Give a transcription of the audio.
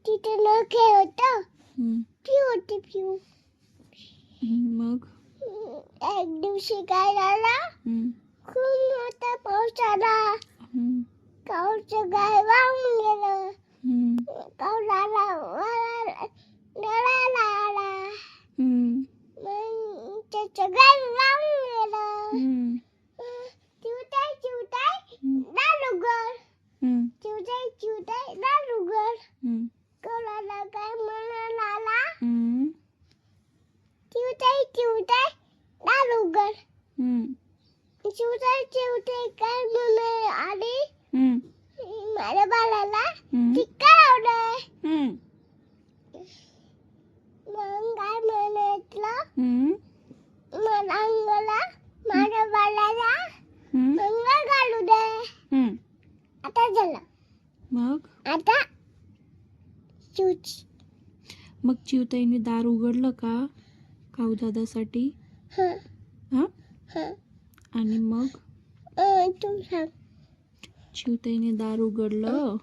तिथे न खेळ होतं. हम्म. पिऊ होती पिऊ. मग एक दिवशी काय झालं, खूप मोठा पाऊस आला. काऊचं गाय वाहून गेलं. काऊला नळाला आला. मग त्याचं गाय वाहून गेलं. चिवताय चिवताय दार उघड. चिवताय चिवताय दार उघड. काऊला काय म्हणायला आला, चिवताय चिवताय दार उघड. चिवताय चिवताय काय म्हणायला आली, माझ्या बाळाला टिक्का लावलाय. मग काय म्हणायचं, मला अंगाला माझ्या बाळाला अंगात घालू दे. आता झालं. मग आता मग चिवताईने दार उघडलं का काऊ दादासाठी? हा? आणि मग तू सांग. चिवताईने दार उघडलं.